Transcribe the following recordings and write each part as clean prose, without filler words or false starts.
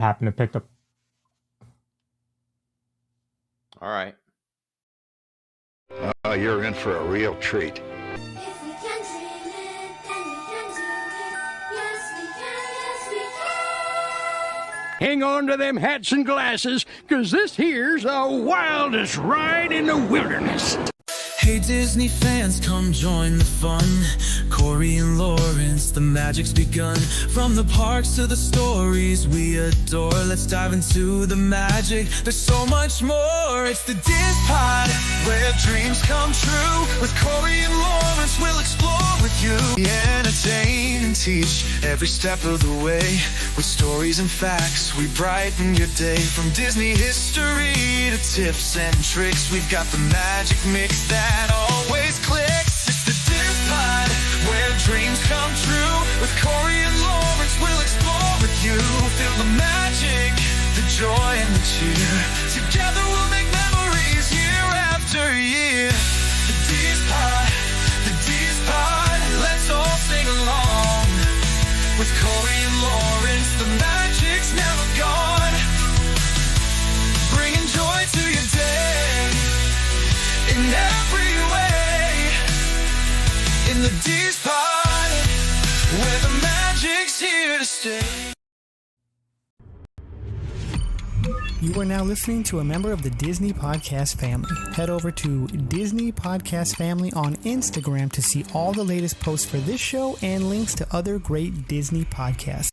happened to pick up. All right. Oh, you're in for a real treat. If we can dream it, then we can do it. Yes, we can, yes, we can. Hang on to them hats and glasses, 'cause this here's the wildest ride in the wilderness. Hey Disney fans, come join the fun. Corey and Lawrence, the magic's begun. From the parks to the stories we adore, let's dive into the magic. There's so much more. It's the DIZPod, where dreams come true. With Corey and Lawrence, we'll explore with you. We entertain and teach every step of the way. With stories and facts, we brighten your day. From Disney history to tips and tricks, we've got the magic mix that always clicks. It's the DIZPod, where dreams come true. With Corey and Lawrence, we'll explore with you. Feel the magic, the joy and the cheer. Together we'll make memories year after year. The DIZPod, the DIZPod, let's all sing along. With Corey and Lawrence, the magic's never gone. Bringing joy to your day in every way. In the DIZPod, where the magic's here to stay. You are now listening to a member of the Disney Podcast family. Head over to Disney Podcast Family on Instagram to see all the latest posts for this show and links to other great Disney podcasts.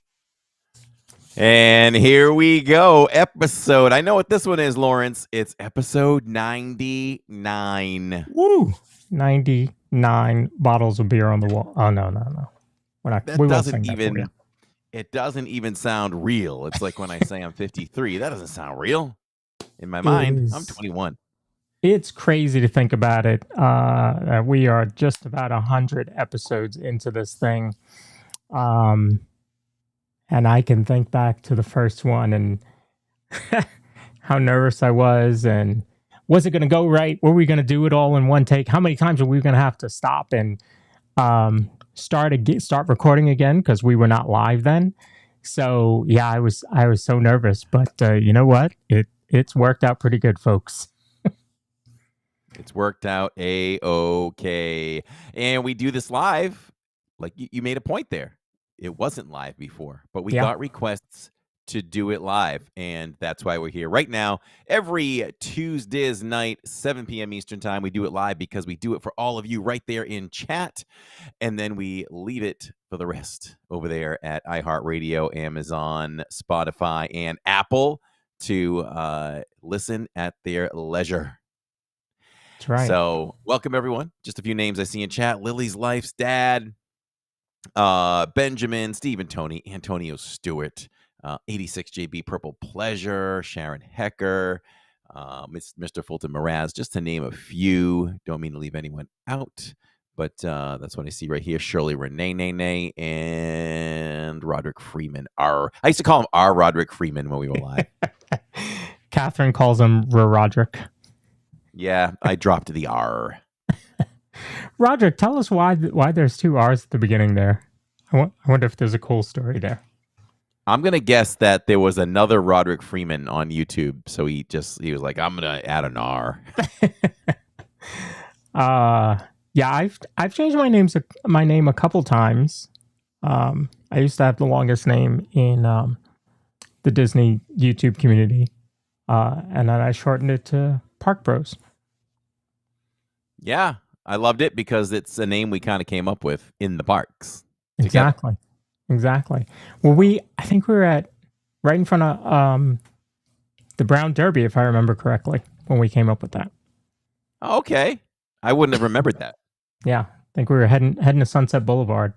And here we go. Episode. I know what this one is, Lawrence. It's episode 99. Woo! 99 bottles of beer on the wall. Oh, no. We're not. That We won't doesn't sing that for even. you. It doesn't even sound real. It's like when I say I'm 53. That doesn't sound real. In my mind, is. I'm 21. It's crazy to think about it. We are just about 100 episodes into this thing. And I can think back to the first one and how nervous I was, and was it going to go right? Were we going to do it all in one take? How many times were we going to have to stop and start recording again, because we were not live then? So yeah, I was so nervous, but you know what? It's worked out pretty good, folks. It's worked out A-OK. And we do this live. Like you made a point there. It wasn't live before, but we got requests to do it live. And that's why we're here right now. Every Tuesday's night, 7 p.m. Eastern time, we do it live because we do it for all of you right there in chat. And then we leave it for the rest over there at iHeartRadio, Amazon, Spotify, and Apple to listen at their leisure. That's right. So welcome, everyone. Just a few names I see in chat. Lily's Life's dad, Benjamin, Stephen, Tony, Antonio Stewart, 86 JB, Purple Pleasure, Sharon Hecker, Mr. Fulton Mraz, just to name a few. Don't mean to leave anyone out, but that's what I see right here. Shirley Renee, and Roderick Freeman. I used to call him R. Roderick Freeman when we were live. Catherine calls him Roderick. Yeah, I dropped the R. Roderick, tell us why there's two R's at the beginning there. I wonder if there's a cool story there. I'm going to guess that there was another Roderick Freeman on YouTube. So he was like, I'm going to add an R. Yeah, I've changed my name a couple times. I used to have the longest name in the Disney YouTube community. And then I shortened it to Park Bros. Yeah, I loved it because it's a name we kind of came up with in the parks. Together. Exactly. Well, I think we were at right in front of the Brown Derby, if I remember correctly, when we came up with that. Okay. I wouldn't have remembered that. Yeah, I think we were heading to Sunset Boulevard.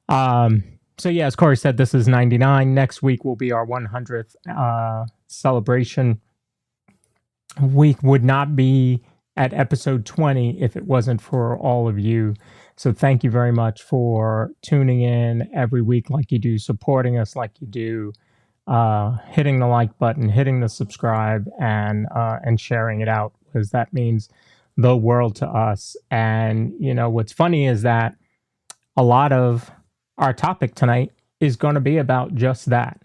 So yeah, as Corey said, this is 99. Next week will be our 100th celebration. We would not be at episode 20 if it wasn't for all of you. So thank you very much for tuning in every week like you do, supporting us like you do, hitting the like button, hitting the subscribe, and sharing it out, because that means the world to us. And, you know, what's funny is that a lot of our topic tonight is going to be about just that.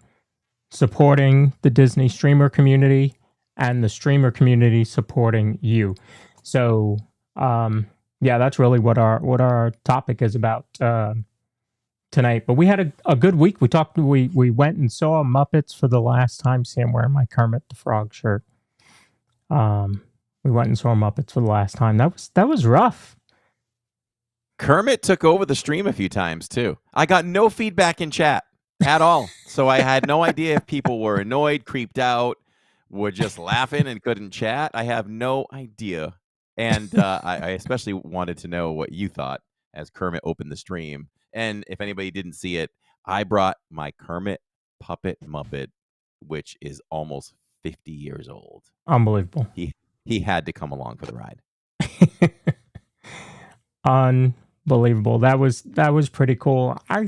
supporting the Disney streamer community and the streamer community supporting you. So, yeah, that's really what our topic is about tonight. But we had a good week. We went and saw Muppets for the last time. See, I'm wearing my Kermit the Frog shirt. We went and saw Muppets for the last time. That was rough. Kermit took over the stream a few times too. I got no feedback in chat at all. So I had no idea if people were annoyed, creeped out, were just laughing and couldn't chat. I have no idea. And I especially wanted to know what you thought as Kermit opened the stream. And if anybody didn't see it, I brought my Kermit Puppet Muppet, which is almost 50 years old. Unbelievable. He had to come along for the ride. Unbelievable. That was pretty cool. I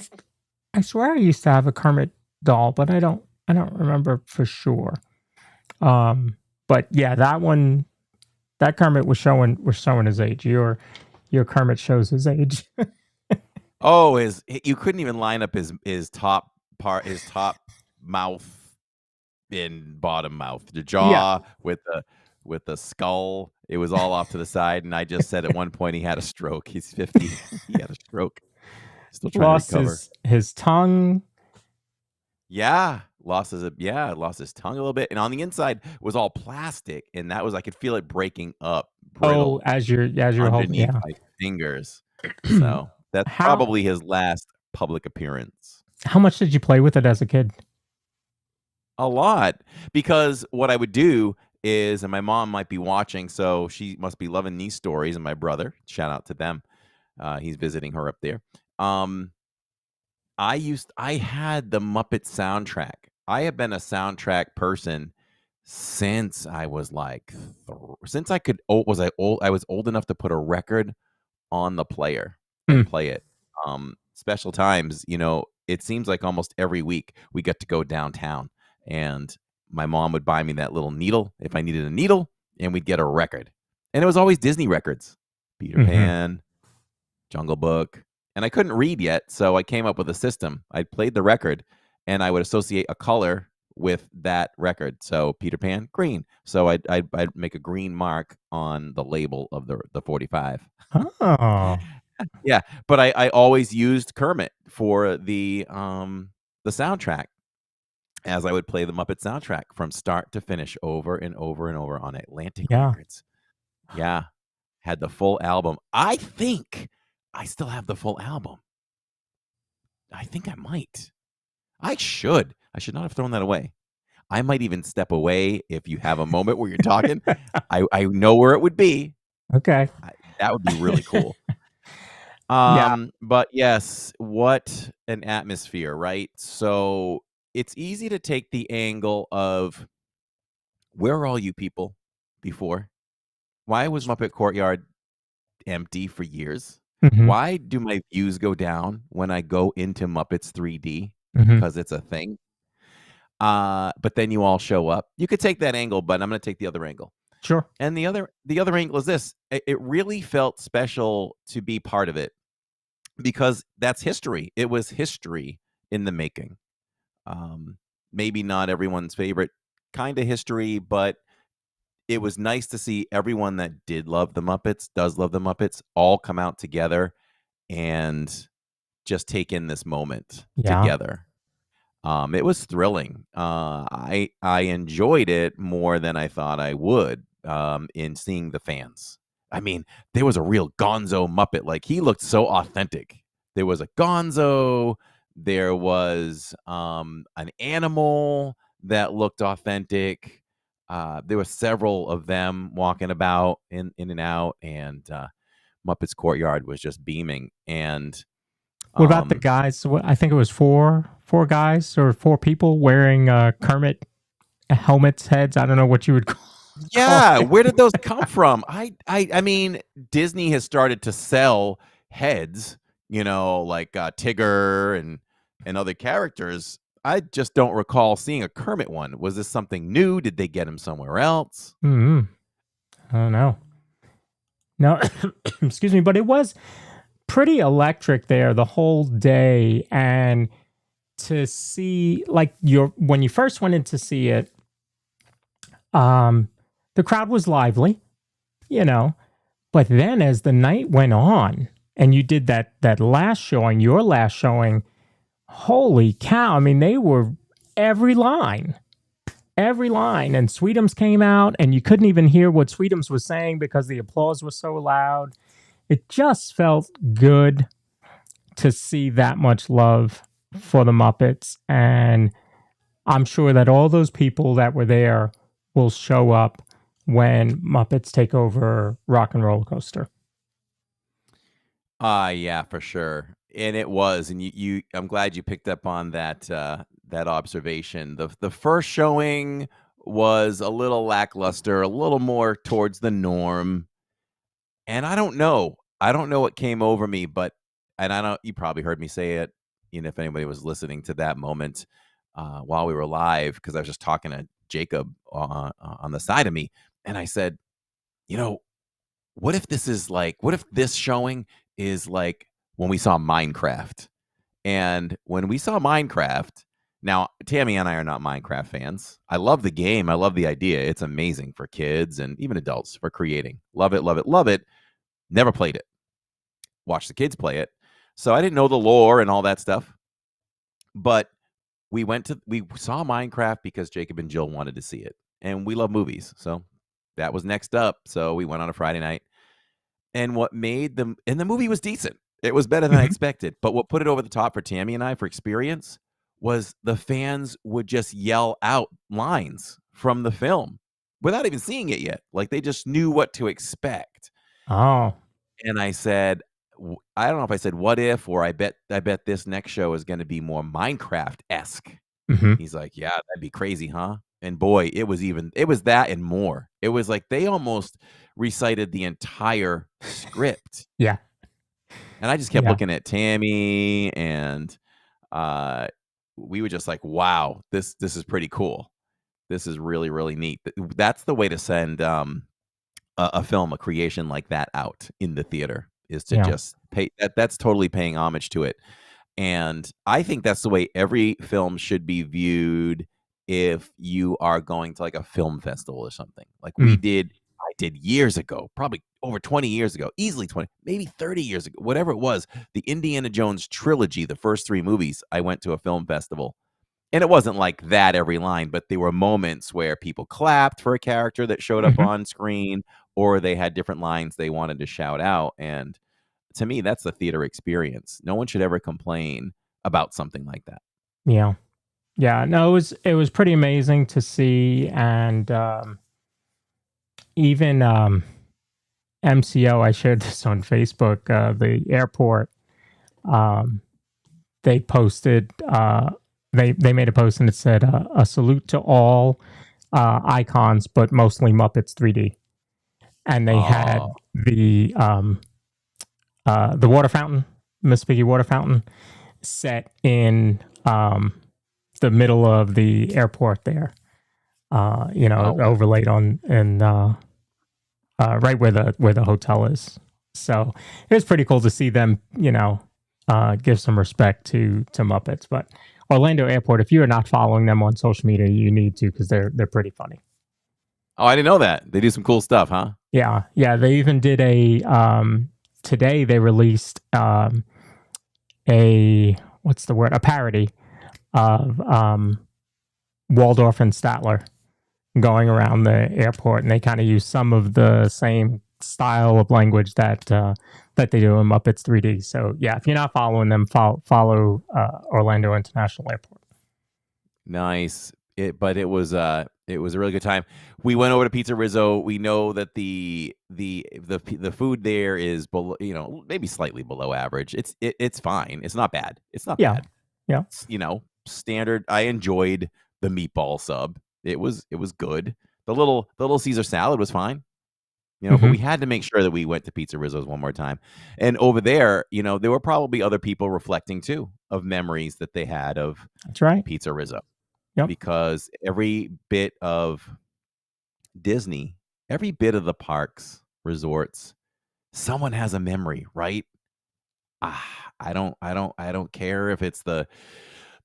swear I used to have a Kermit doll, but I don't remember for sure. But yeah, that Kermit was showing his age. Your Kermit shows his age. Oh, you couldn't even line up his top mouth and bottom mouth. The jaw with the skull. It was all off to the side, and I just said at one point he had a stroke. He's 50. He had a stroke. Still trying to recover. His tongue. Yeah, lost his tongue a little bit, and on the inside was all plastic, and that was I could feel it breaking up. Oh, as you're holding my fingers. So that's probably his last public appearance. How much did you play with it as a kid? A lot, because what I would do is, and my mom might be watching, so she must be loving these stories, and my brother, shout out to them. He's visiting her up there. I had the Muppet soundtrack. I have been a soundtrack person since I was like, since I was old enough to put a record on the player and play it. Special times, it seems like almost every week we get to go downtown, and my mom would buy me that little needle if I needed a needle, and we'd get a record. And it was always Disney records. Peter Pan, Jungle Book. And I couldn't read yet, so I came up with a system. I played the record, and I would associate a color with that record. So Peter Pan, green. So I'd make a green mark on the label of the 45. Oh. Yeah, but I always used Kermit for the soundtrack, as I would play the Muppet soundtrack from start to finish over and over and over on Atlantic Records. Yeah, had the full album. I think I still have the full album. I think I might. I should not have thrown that away. I might even step away if you have a moment where you're talking. I know where it would be. Okay. That would be really cool. But yes, what an atmosphere, right? So it's easy to take the angle of, where are all you people before? Why was Muppet Courtyard empty for years? Why do my views go down when I go into Muppets 3D? Because it's a thing. But then you all show up. You could take that angle, but I'm going to take the other angle. Sure. And the other angle is this. It really felt special to be part of it, because that's history. It was history in the making. Maybe not everyone's favorite kind of history, but it was nice to see everyone that does love the Muppets, all come out together and just take in this moment together. It was thrilling. I enjoyed it more than I thought I would, in seeing the fans. I mean, there was a real Gonzo Muppet. Like, he looked so authentic. There was a Gonzo. There was an animal that looked authentic. There were several of them walking about in and out, and Muppets Courtyard was just beaming. And what about the guys? I think it was four guys or four people wearing Kermit helmets, heads. I don't know what you would call. Yeah, where did those come from? I mean, Disney has started to sell heads, like Tigger and other characters. I just don't recall seeing a Kermit one. Was this something new? Did they get him somewhere else? I don't know. No, excuse me, but it was pretty electric there the whole day, and to see, like, when you first went in to see it, the crowd was lively, you know, but then as the night went on and you did that last showing, your last showing, holy cow! I mean, they were every line, and Sweetums came out, and you couldn't even hear what Sweetums was saying because the applause was so loud. It just felt good to see that much love for the Muppets, and I'm sure that all those people that were there will show up when Muppets take over Rock and Roller Coaster. Yeah, for sure. And it was, and I'm glad you picked up on that that observation. The first showing was a little lackluster, a little more towards the norm. And I don't know. I don't know what came over me, but and I don't you probably heard me say it, if anybody was listening to that moment while we were live, because I was just talking to Jacob on the side of me, and I said, you know, what if this showing is like when we saw Minecraft? And when we saw Minecraft, now Tammy and I are not Minecraft fans. I love the game. I love the idea. It's amazing for kids and even adults for creating. Love it, love it, love it. Never played it. Watched the kids play it. So I didn't know the lore and all that stuff. But we saw Minecraft because Jacob and Jill wanted to see it. And we love movies. So that was next up. So we went on a Friday night. And what made them, and the movie was decent. It was better than I expected. But what put it over the top for Tammy and I for experience was the fans would just yell out lines from the film without even seeing it yet. Like they just knew what to expect. Oh. And I said, I don't know if I said what if, or I bet this next show is going to be more Minecraft-esque. He's like, yeah, that'd be crazy, huh? And boy, it was that and more. It was like they almost recited the entire script. Yeah. And I just kept looking at Tammy, and we were just like, wow, this is pretty cool. This is really, really neat. That's the way to send a film, a creation like that out in the theater, is to just pay. That's totally paying homage to it. And I think that's the way every film should be viewed if you are going to like a film festival or something. Like I did years ago, probably over 20 years ago, easily 20, maybe 30 years ago, whatever it was, the Indiana Jones trilogy, the first 3 movies, I went to a film festival. And it wasn't like that every line, but there were moments where people clapped for a character that showed up on screen, or they had different lines they wanted to shout out. And to me, that's the theater experience. No one should ever complain about something like that. Yeah. Yeah. No, it was pretty amazing to see. And even MCO, I shared this on Facebook, the airport, they posted, they made a post and it said, a salute to all icons, but mostly Muppets 3D. And they had the water fountain, Miss Piggy water fountain, set in the middle of the airport there. Overlaid on and right where the hotel is. So it was pretty cool to see them, give some respect to Muppets. But Orlando Airport, if you are not following them on social media, you need to, because they're pretty funny. Oh, I didn't know that. They do some cool stuff, huh? Yeah. They even did a today they released a parody of Waldorf and Statler going around the airport, and they kind of use some of the same style of language that they do in Muppets 3D. So yeah, if you're not following them, follow Orlando International Airport. Nice. But it was a really good time. We went over to Pizza Rizzo. We know that the food there is below, maybe slightly below average. It's fine. It's not bad. It's not bad. Yeah. It's, standard. I enjoyed the meatball sub. It was good. The little Caesar salad was fine. But we had to make sure that we went to Pizza Rizzo's one more time. And over there, there were probably other people reflecting too of memories that they had of That's right. Pizza Rizzo. Yep. Because every bit of Disney, every bit of the parks, resorts, someone has a memory, right? I don't care if it's the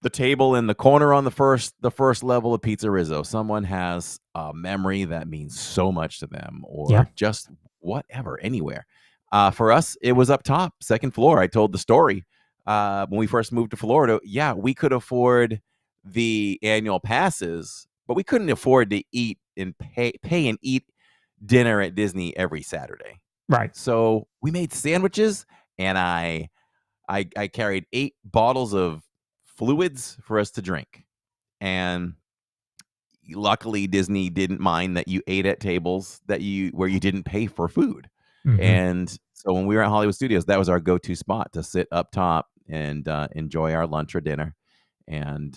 the table in the corner on the first level of Pizza Rizzo. Someone has a memory that means so much to them, or just whatever, anywhere. For us, it was up top, second floor. I told the story when we first moved to Florida. Yeah, we could afford the annual passes, but we couldn't afford to eat and pay and eat dinner at Disney every Saturday. Right. So we made sandwiches, and I carried 8 bottles of fluids for us to drink. And luckily Disney didn't mind that you ate at tables where you didn't pay for food. Mm-hmm. And so when we were at Hollywood Studios, that was our go-to spot to sit up top and enjoy our lunch or dinner and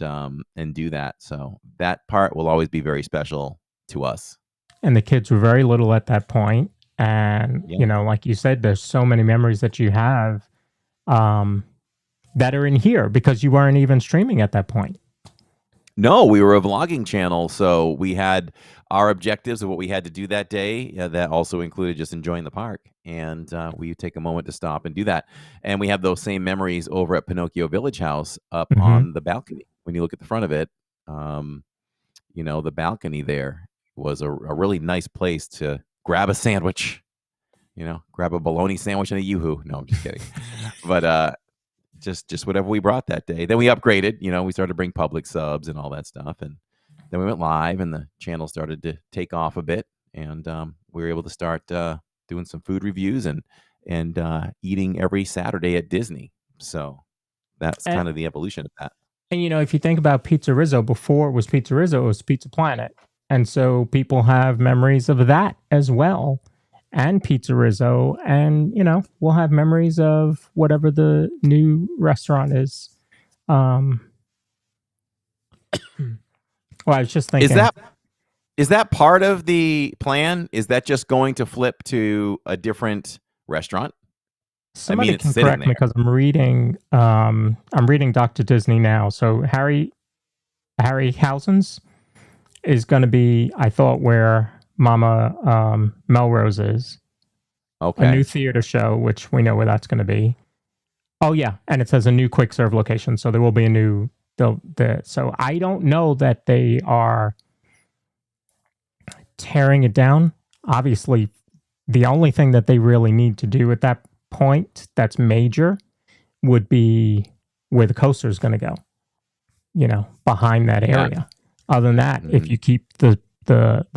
do that. So that part will always be very special to us. And the kids were very little at that point. And, you know, like you said, there's so many memories that you have that are in here because you weren't even streaming at that point. No, we were a vlogging channel, so we had our objectives of what we had to do that day. That also included just enjoying the park, and we take a moment to stop and do that. And we have those same memories over at Pinocchio Village House up on the balcony. When you look at the front of it, you know, the balcony there was a really nice place to grab a sandwich. You know, grab a bologna sandwich and a yoo-hoo. No, I'm just kidding. But just whatever we brought that day. Then we upgraded, you know, we started to bring public subs and all that stuff. And then we went live and the channel started to take off a bit. And we were able to start doing some food reviews and eating every Saturday at Disney. So that's kind of the evolution of that. And, you know, if you think about Pizza Rizzo, before it was Pizza Rizzo, it was Pizza Planet. And so people have memories of that as well. And Pizza Rizzo, and you know, we'll have memories of whatever the new restaurant is. Well, I was just thinking, is that part of the plan? Is that just going to flip to a different restaurant? Somebody can correct me because I'm reading Dr. Disney now. So Harryhausen's is going to be, I thought, where Mama Melrose is. Okay. A new theater show, which we know where that's going to be. Oh yeah, and it says a new quick serve location, so there will be a new. So I don't know that they are tearing it down. Obviously, the only thing that they really need to do at that point that's major would be where the coaster is going to go. You know, behind that area. Other than that, if you keep the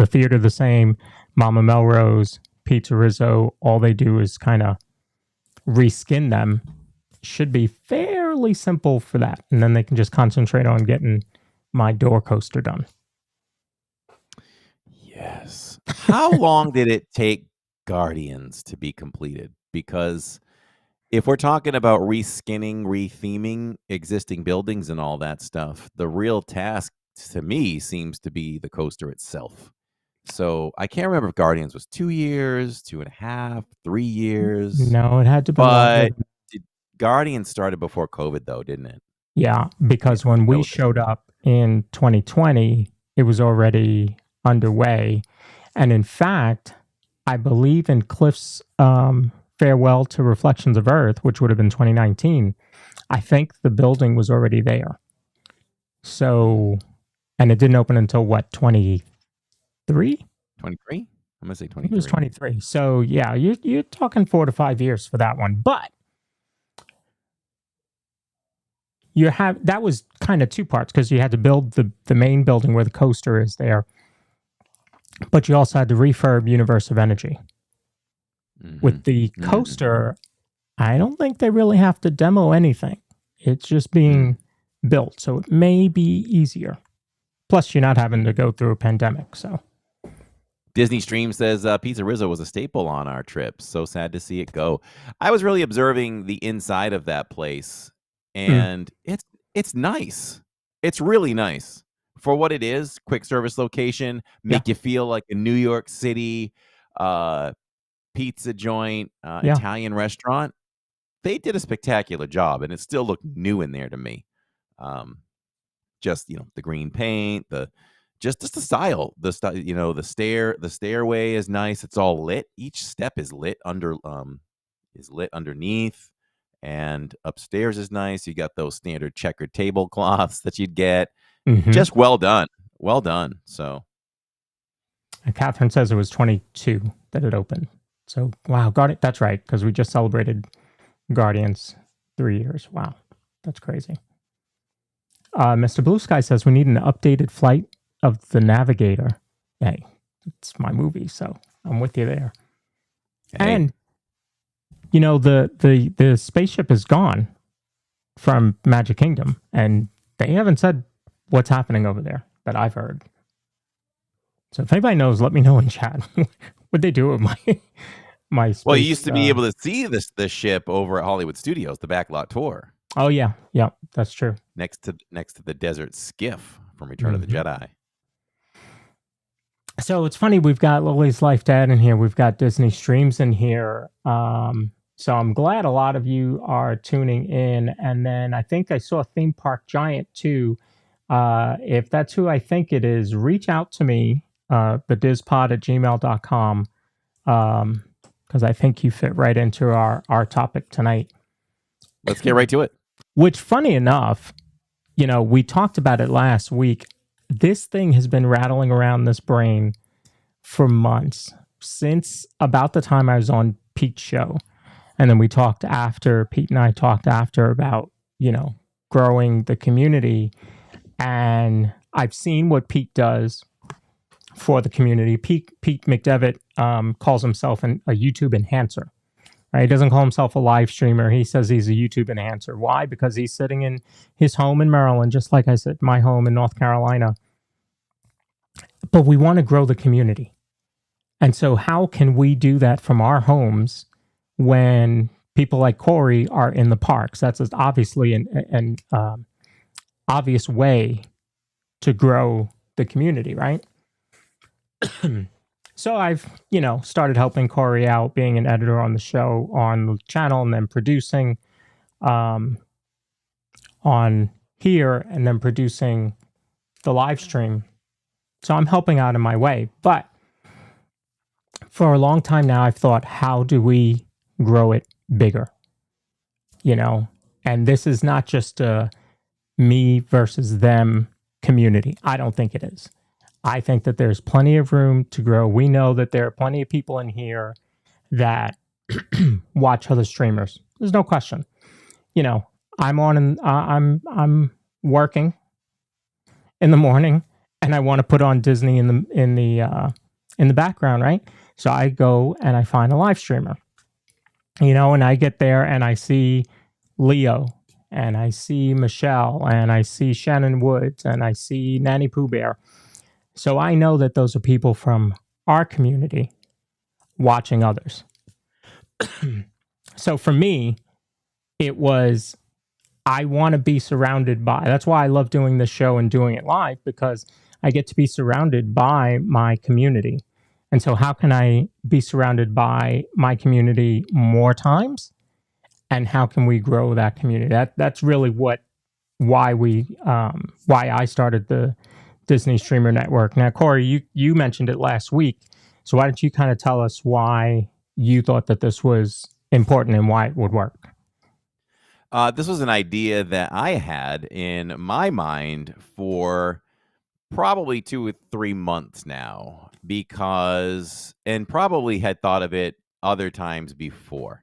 theater the same, Mama Melrose, Pizza Rizzo, all they do is kind of reskin them. Should be fairly simple for that. And then they can just concentrate on getting my door coaster done. Yes. How long did it take Guardians to be completed? Because if we're talking about reskinning, retheming existing buildings and all that stuff, the real task to me seems to be the coaster itself. So I can't remember if Guardians was 2 years, 2.5, 3 years. No, it had to be. But Guardians started before COVID, though, didn't it? Yeah, because when we showed up in 2020, it was already underway. And in fact, I believe in Cliff's farewell to Reflections of Earth, which would have been 2019, I think the building was already there. So, and it didn't open until what, 23? 23? I'm going to say 23. It was 23. So, yeah, you're talking 4 to 5 years for that one. But that was kind of 2 parts because you had to build the main building where the coaster is there. But you also had to refurb Universe of Energy. Mm-hmm. With the coaster, I don't think they really have to demo anything. It's just being built. So it may be easier. Plus, you're not having to go through a pandemic. So Disney Stream says Pizza Rizzo was a staple on our trips. So sad to see it go. I was really observing the inside of that place. And it's nice. It's really nice. For what it is, quick service location, make you feel like a New York City pizza joint, Italian restaurant. They did a spectacular job, and it still looked new in there to me. Just, you know, the green paint, just the style, you know, the stairway is nice. It's all lit. Each step is lit underneath, And upstairs is nice. You got those standard checkered tablecloths that you'd get. Mhm. Just well done. Well done. So And Catherine says it was 22 that it opened. So, wow, that's right, because we just celebrated Guardians 3 years. Wow, that's crazy. Mr. Blue Sky says we need an updated flight of the Navigator. Hey, it's my movie, so I'm with you there. hey, And you know, the spaceship is gone from Magic Kingdom, and they haven't said what's happening over there that I've heard. So if anybody knows, let me know in chat. What'd they do with my space? well, you used to be able to see the ship over at Hollywood Studios, the backlot tour, Oh yeah, that's true. next to the desert skiff from Return of the Jedi. So it's funny, we've got Lily's Life Dad in here. We've got Disney Streams in here. So I'm glad a lot of you are tuning in. And then I think I saw Theme Park Giant too. If that's who I think it is, reach out to me, thedizpod@gmail.com, because I think you fit right into our topic tonight. Let's get right to it. Which, funny enough, you know, we talked about it last week. This thing has been rattling around this brain for months, since about the time I was on Pete's show. And then Pete and I talked after about, you know, growing the community. And I've seen what Pete does for the community. Pete McDevitt calls himself a YouTube enhancer. Right? He doesn't call himself a live streamer. He says he's a YouTube enhancer. Why? Because he's sitting in his home in Maryland, just like I said, my home in North Carolina. But we want to grow the community. And so how can we do that from our homes when people like Corey are in the parks? That's obviously an obvious way to grow the community, right? So I've, you know, started helping Corey out, being an editor on the show, on the channel, and then producing on here, and then producing the live stream. So I'm helping out in my way. But for a long time now, I've thought, how do we grow it bigger? You know, and this is not just a me versus them community. I don't think it is. I think that there's plenty of room to grow. We know that there are plenty of people in here that watch other streamers. There's no question. You know, I'm on and I'm working in the morning, and I want to put on Disney in the background, right? So I go and I find a live streamer, you know, and I get there and I see Leo, and I see Michelle, and I see Shannon Woods, and I see Nanny Pooh Bear. So I know that those are people from our community watching others. So for me, it was, I want to be surrounded by, that's why I love doing this show and doing it live, because I get to be surrounded by my community. And so how can I be surrounded by my community more times? And how can we grow that community? That's really why I started the Disney Streamer Network. Now, Corey, you mentioned it last week. So why don't you kind of tell us why you thought that this was important and why it would work? This was an idea that I had in my mind for probably 2 or 3 months now, and probably had thought of it other times before.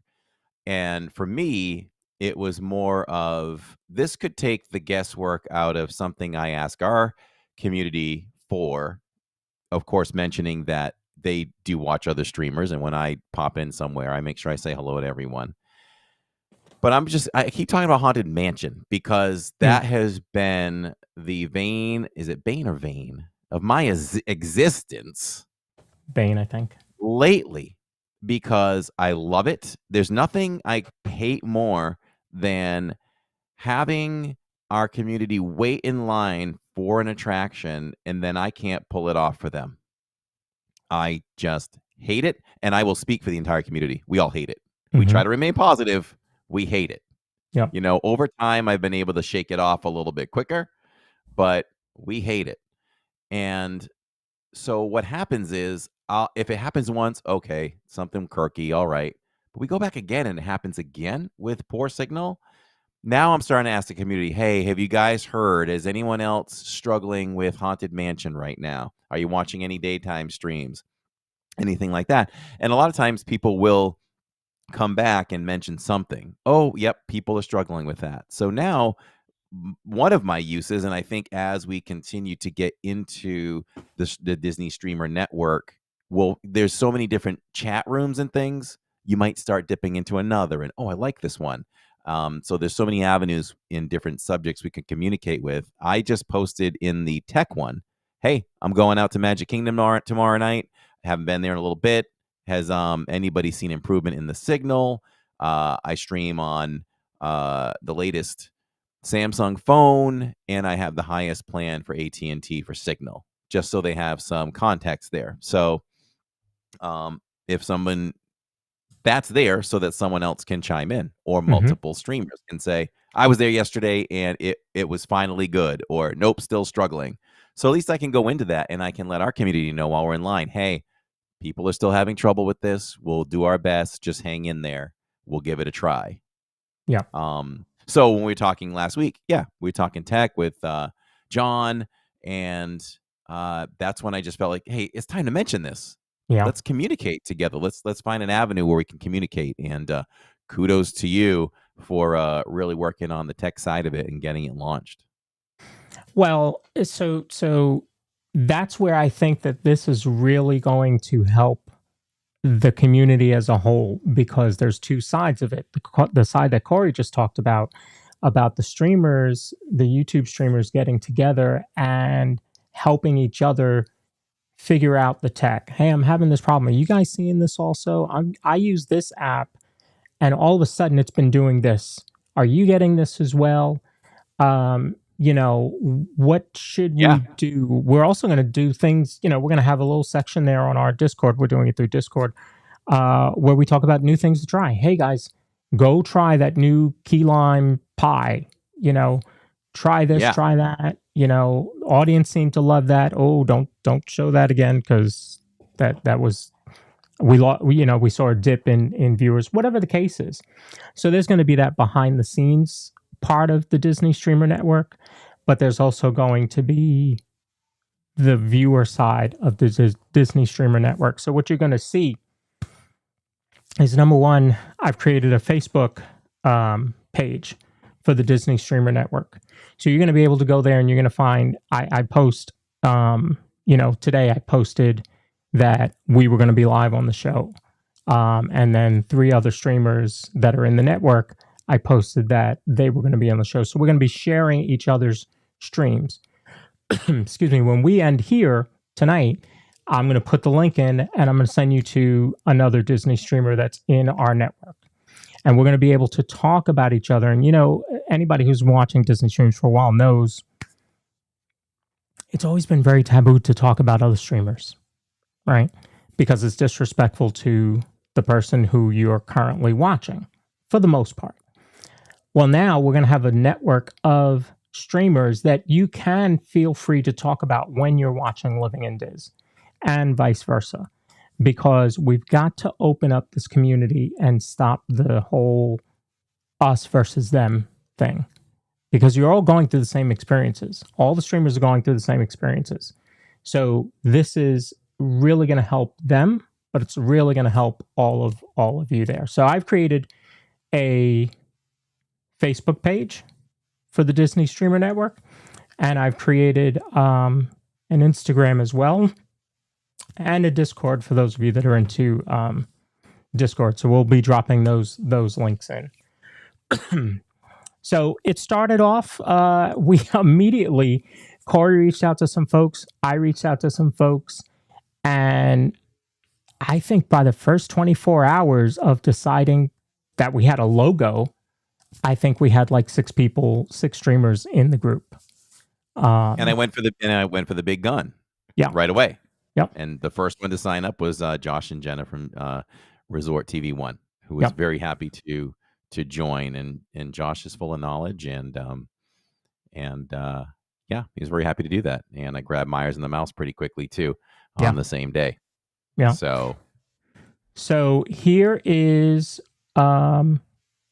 And for me, it was more of, this could take the guesswork out of something I ask our community for, of course, mentioning that they do watch other streamers. And when I pop in somewhere, I make sure I say hello to everyone. But I keep talking about Haunted Mansion because that has been the vein, is it bane or vein, of my existence. Bane, I think. Lately, because I love it. There's nothing I hate more than having our community wait in line for an attraction and then I can't pull it off for them. I just hate it, and I will speak for the entire community. We all hate it. We try to remain positive. We hate it. Yeah. You know, over time, I've been able to shake it off a little bit quicker, but we hate it. And so what happens is, if it happens once, okay, something quirky, all right. But we go back again and it happens again with poor signal. Now I'm starting to ask the community, hey, have you guys heard? Is anyone else struggling with Haunted Mansion right now? Are you watching any daytime streams? Anything like that? And a lot of times people will come back and mention something. Oh, yep, people are struggling with that. So now one of my uses, and I think as we continue to get into the Disney Streamer Network, well, there's so many different chat rooms and things. You might start dipping into another, and oh, I like this one. So there's so many avenues in different subjects we can communicate with. I just posted in the tech one, hey, I'm going out to Magic Kingdom tomorrow night. I haven't been there in a little bit. Has anybody seen improvement in the signal? I stream on the latest Samsung phone, and I have the highest plan for AT&T for signal, just so they have some context there. So if someone that's there so that someone else can chime in, or multiple streamers can say, I was there yesterday and it was finally good, or nope, still struggling. So at least I can go into that and I can let our community know while we're in line, hey, people are still having trouble with this. We'll do our best. Just hang in there. We'll give it a try. Yeah. So when we were talking last week, we were talking tech with John, and that's when I just felt like, hey, it's time to mention this. Yeah. Let's communicate together. Let's find an avenue where we can communicate. And kudos to you for really working on the tech side of it and getting it launched. Well, so that's where I think that this is really going to help the community as a whole, because there's two sides of it. The side that Corey just talked about the streamers, the YouTube streamers getting together and helping each other figure out the tech. Hey, I'm having this problem. Are you guys seeing this also? I use this app and all of a sudden it's been doing this. Are you getting this as well? What should we do? We're also going to do things, we're going to have a little section there on our Discord. We're doing it through Discord, where we talk about new things to try. Hey guys, go try that new key lime pie, try this, try that, audience seemed to love that. Oh, don't show that again. Cause that was, we saw a dip in viewers, whatever the case is. So there's going to be that behind the scenes part of the Disney Streamer Network, but there's also going to be the viewer side of the Disney Streamer Network. So what you're going to see is, number one, I've created a Facebook page for the Disney Streamer Network. So you're going to be able to go there and you're going to find, I post, today I posted that we were going to be live on the show. And then 3 other streamers that are in the network, I posted that they were going to be on the show. So we're going to be sharing each other's streams. Excuse me. When we end here tonight, I'm going to put the link in and I'm going to send you to another Disney streamer that's in our network. And we're going to be able to talk about each other. And, anybody who's watching Disney streams for a while knows it's always been very taboo to talk about other streamers, right? Because it's disrespectful to the person who you're currently watching, for the most part. Well, now we're going to have a network of streamers that you can feel free to talk about when you're watching Living in Diz, and vice versa, because we've got to open up this community and stop the whole us versus them thing, because you're all going through the same experiences. All the streamers are going through the same experiences. So this is really going to help them, but it's really going to help all of you there. So I've created a Facebook page for the Disney Streamer Network, and I've created an Instagram as well, and a Discord for those of you that are into Discord. So we'll be dropping those links in. So it started off, we immediately, Corey reached out to some folks, I reached out to some folks, and I think by the first 24 hours of deciding that we had a logo, I think we had like 6 streamers in the group. And I went for the big gun. Right away. Yep. And the first one to sign up was Josh and Jenna from Resort TV One, who was very happy to join. And Josh is full of knowledge, and he was very happy to do that. And I grabbed Myers and the Mouse pretty quickly too on the same day. Yeah. So So here is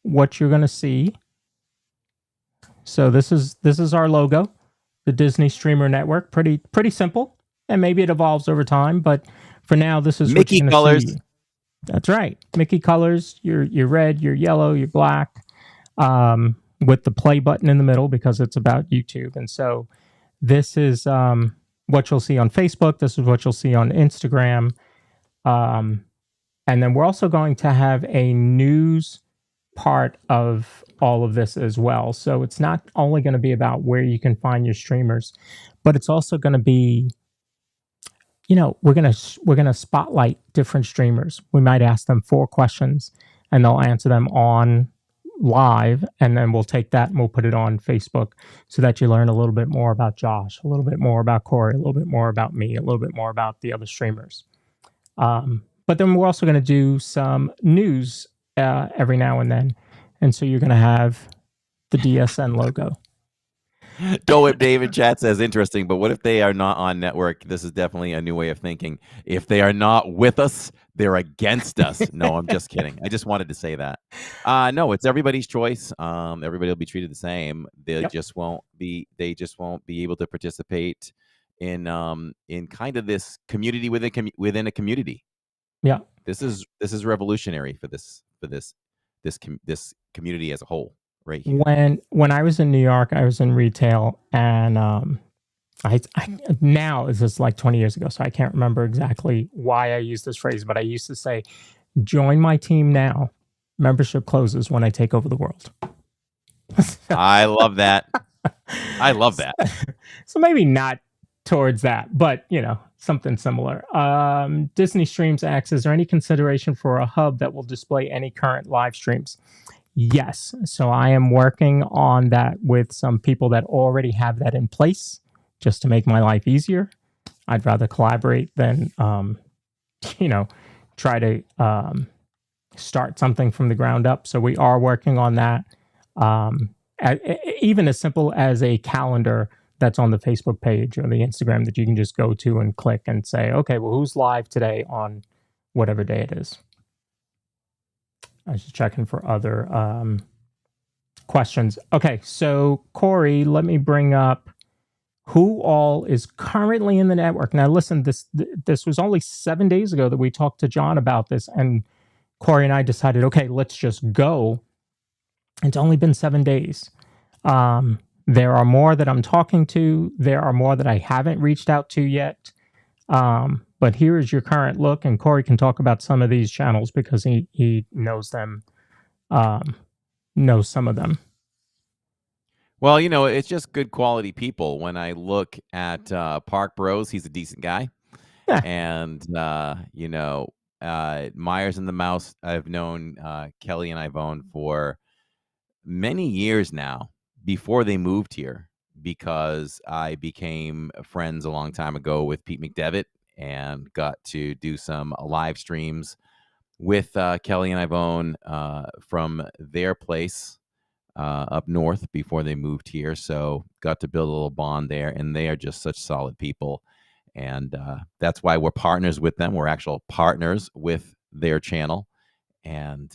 what you're going to see. So this is our logo, the Disney Streamer Network. Pretty simple, and maybe it evolves over time. But for now, this is Mickey what you're colors. going to see. That's right, Mickey colors. Your red, your yellow, your black, with the play button in the middle because it's about YouTube. And so this is what you'll see on Facebook. This is what you'll see on Instagram. And then we're also going to have a news part of all of this as well. So it's not only going to be about where you can find your streamers, but it's also going to be, we're going to spotlight different streamers. We might ask them 4 questions and they'll answer them on live, and then we'll take that and we'll put it on Facebook so that you learn a little bit more about Josh, a little bit more about Corey, a little bit more about me, a little bit more about the other streamers. But then we're also going to do some news every now and then. And so you're going to have the DSN logo. Go Whip David chat says interesting, but what if they are not on network? This is definitely a new way of thinking. If they are not with us, they're against us. No, I'm just kidding. I just wanted to say that. No, it's everybody's choice. Everybody will be treated the same. They just won't be able to participate in kind of this community within a community. Yeah. This is revolutionary for this community as a whole. Right here. When I was in New York, I was in retail, and I now this is like 20 years ago, so I can't remember exactly why I used this phrase, but I used to say, "Join my team now. Membership closes when I take over the world." I love that. I love that. So maybe not towards that, but something similar. Disney Streams asks, is there any consideration for a hub that will display any current live streams? Yes. So I am working on that with some people that already have that in place just to make my life easier. I'd rather collaborate than, try to start something from the ground up. So we are working on that. Even as simple as a calendar that's on the Facebook page or the Instagram that you can just go to and click and say, okay, well, who's live today on whatever day it is? I was just checking for other questions. Okay, so Corey, let me bring up who all is currently in the network. Now, listen, this was only 7 days ago that we talked to John about this, and Corey and I decided, okay, let's just go. It's only been 7 days. There are more that I'm talking to. There are more that I haven't reached out to yet. But here is your current look, and Corey can talk about some of these channels because he knows them, knows some of them. Well, it's just good quality people. When I look at Park Bros, he's a decent guy. Yeah. And, Myers and the Mouse, I've known Kelly and Ivone for many years now before they moved here, because I became friends a long time ago with Pete McDevitt and got to do some live streams with Kelly and Ivone from their place up north before they moved here. So got to build a little bond there, and they are just such solid people. And that's why we're partners with them. We're actual partners with their channel. And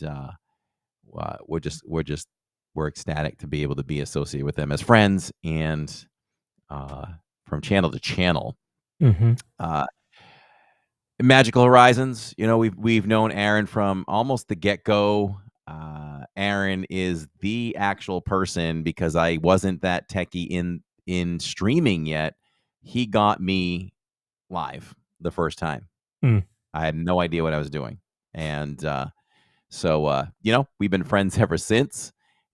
we're ecstatic to be able to be associated with them as friends and from channel to channel. Mm-hmm. Magical Horizons, we've known Aaron from almost the get-go. Aaron is the actual person, because I wasn't that techie in streaming yet. He got me live the first time. I had no idea what I was doing. And so we've been friends ever since.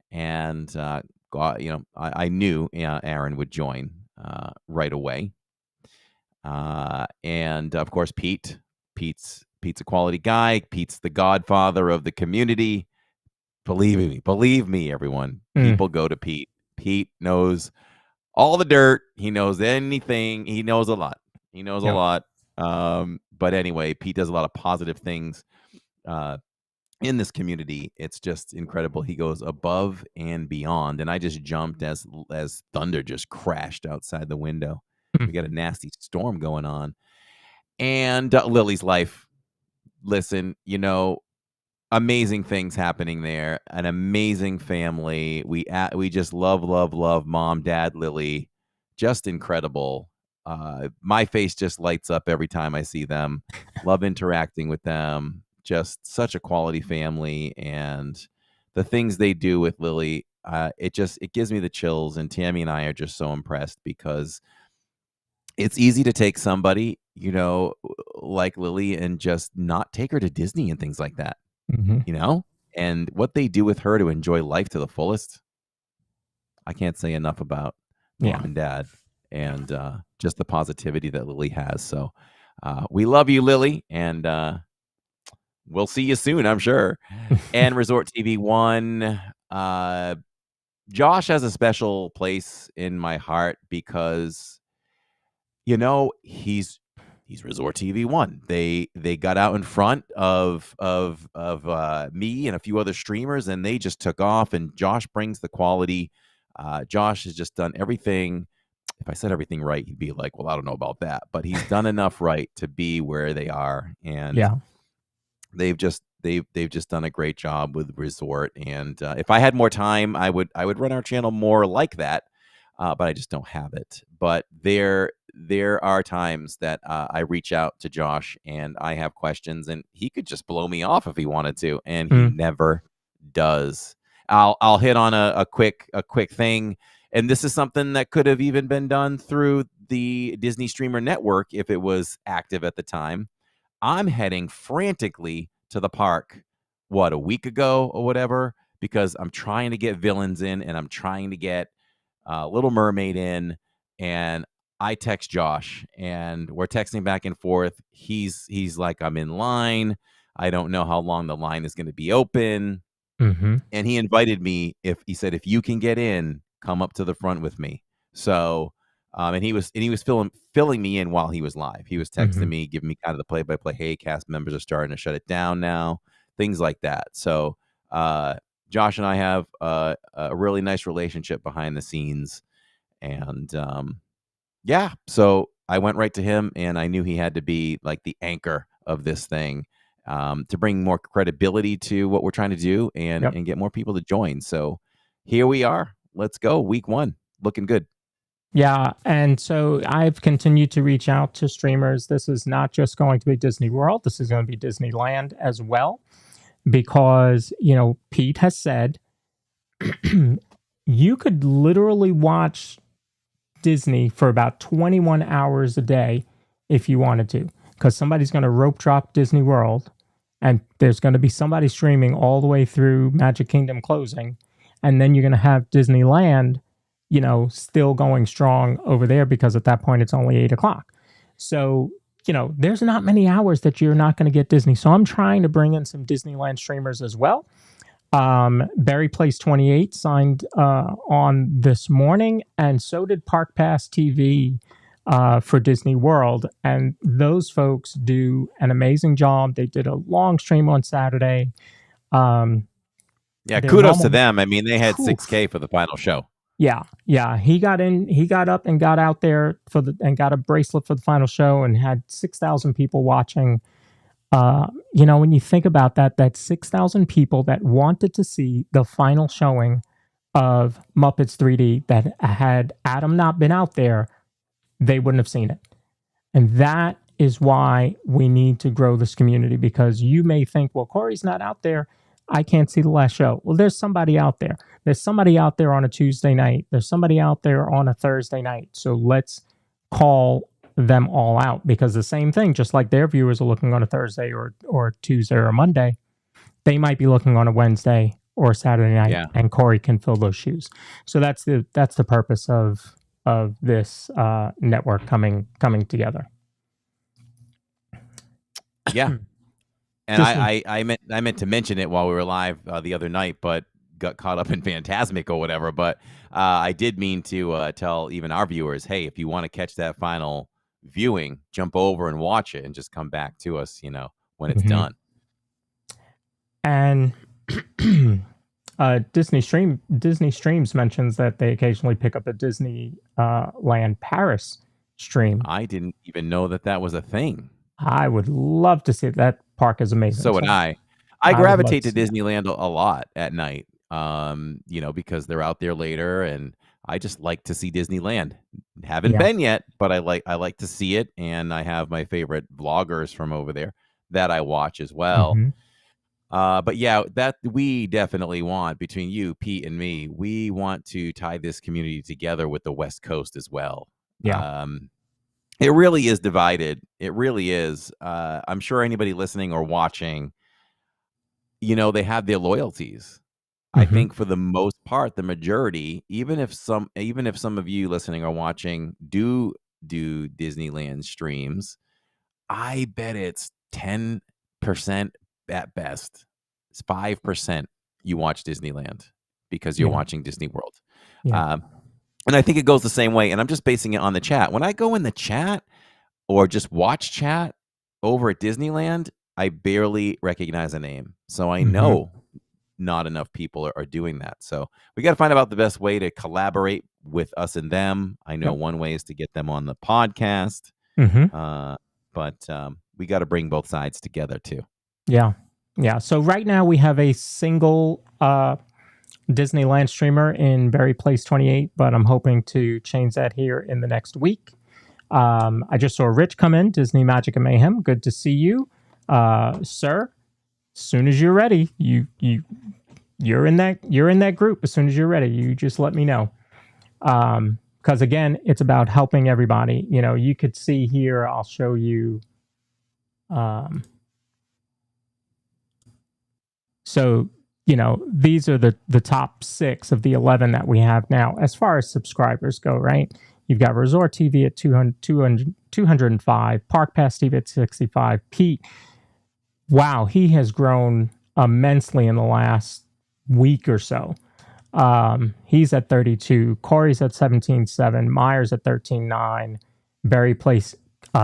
And I knew Aaron would join right away. And of course, Pete's a quality guy. Pete's the godfather of the community. Believe me, everyone. People go to Pete. Pete knows all the dirt. He knows anything. He knows a lot. A lot. But anyway, Pete does a lot of positive things in this community. It's just incredible. He goes above and beyond. And I just jumped as thunder just crashed outside the window. We got a nasty storm going on. And Lily's Life, listen, amazing things happening there. An amazing family. We just love mom, dad, Lily. Just incredible. My face just lights up every time I see them. Love interacting with them. Just such a quality family, and the things they do with Lily, it gives me the chills. And Tammy and I are just so impressed because it's easy to take somebody, like Lily, and just not take her to Disney and things like that. And what they do with her to enjoy life to the fullest, I can't say enough about mom and dad, and just the positivity that Lily has. So we love you, Lily, and we'll see you soon, I'm sure. And Resort TV 1, Josh has a special place in my heart because he's Resort TV 1. They got out in front of me and a few other streamers, and they just took off. And Josh brings the quality. Josh has just done everything. If I said everything right, he'd be like, "Well, I don't know about that," but he's done enough right to be where they are. And they've just done a great job with Resort. And if I had more time, I would run our channel more like that. But I just don't have it. But there are times that I reach out to Josh and I have questions, and he could just blow me off if he wanted to, and he never does. I'll hit on a quick thing, and this is something that could have even been done through the Disney Streamer Network if it was active at the time. I'm heading frantically to the park, a week ago or whatever, because I'm trying to get Villains in, and I'm trying to get Little Mermaid in, and I text Josh, and we're texting back and forth. He's like, I'm in line. I don't know how long the line is going to be open. And he invited me. He said, if you can get in, come up to the front with me. So, and he was filling me in while he was live. He was texting me, giving me kind of the play-by-play. Hey, cast members are starting to shut it down now. Things like that. So, Josh and I have a really nice relationship behind the scenes. And so I went right to him, and I knew he had to be like the anchor of this thing, to bring more credibility to what we're trying to do and get more people to join. So here we are. Let's go. Week 1. Looking good. Yeah. And so I've continued to reach out to streamers. This is not just going to be Disney World. This is going to be Disneyland as well. Because, Pete has said you could literally watch Disney for about 21 hours a day if you wanted to, because somebody's going to rope drop Disney World, and there's going to be somebody streaming all the way through Magic Kingdom closing, and then you're going to have Disneyland, still going strong over there, because at that point it's only 8 o'clock. So there's not many hours that you're not going to get Disney. So I'm trying to bring in some Disneyland streamers as well. Berry Place 28 signed on this morning, and so did Park Pass TV for Disney World. And those folks do an amazing job. They did a long stream on Saturday. Kudos to them. I mean, they had 6K for the final show. Yeah. He got up and got out there and got a bracelet for the final show, and had 6,000 people watching. When you think about that's 6,000 people that wanted to see the final showing of Muppets 3D, that had Adam not been out there, they wouldn't have seen it. And that is why we need to grow this community, because you may think, well, Corey's not out there, I can't see the last show. Well, there's somebody out there. There's somebody out there on a Tuesday night. There's somebody out there on a Thursday night. So let's call them all out, because the same thing, just like their viewers are looking on a Thursday or Tuesday or Monday, they might be looking on a Wednesday or Saturday night, and Corey can fill those shoes. So that's the purpose of this network coming together. Yeah. And I meant to mention it while we were live the other night, but got caught up in Fantasmic or whatever. But I did mean to tell even our viewers, hey, if you want to catch that final viewing, jump over and watch it, and just come back to us, when it's done. And Disney Streams mentions that they occasionally pick up a Disneyland Paris stream. I didn't even know that was a thing. I would love to see it. That park is amazing. So would I. I I would love gravitate to to see that. Disneyland a lot at night, because they're out there later, and I just like to see Disneyland. Haven't Yeah. been yet, but I like to see it, and I have my favorite vloggers from over there that I watch as well. Mhm. But yeah, that we definitely want, between you, Pete, and me, we want to tie this community together with the West Coast as well. Yeah. It really is divided. It really is. I'm sure anybody listening or watching, they have their loyalties. I Mhm. think for the most part, the majority, even if some of you listening or watching do Disneyland streams, I bet it's 10% at best. It's 5% you watch Disneyland because you're Yeah. watching Disney World. Yeah. And I think it goes the same way. And I'm just basing it on the chat. When I go in the chat or just watch chat over at Disneyland, I barely recognize a name. So I Mhm. know not enough people are doing that. So we got to find out the best way to collaborate with us and them. I know Yep. one way is to get them on the podcast. Mhm. But we got to bring both sides together too. Yeah. Yeah. So right now we have a single Disneyland streamer in Berry Place 28, but I'm hoping to change that here in the next week. I just saw Rich come in, Disney Magic and Mayhem. Good to see you, sir. As soon as you're ready, you're in that group. As soon as you're ready, you just let me know. Because again, it's about helping everybody. You could see here. I'll show you. So these are the top 6 of the 11 that we have now as far as subscribers go, right? You've got Resort TV at 205, Park Pass TV at 65. Pete, wow, he has grown immensely in the last week or so. He's at 32. Corey's at 17.7. Myers at 13.9. Barry Place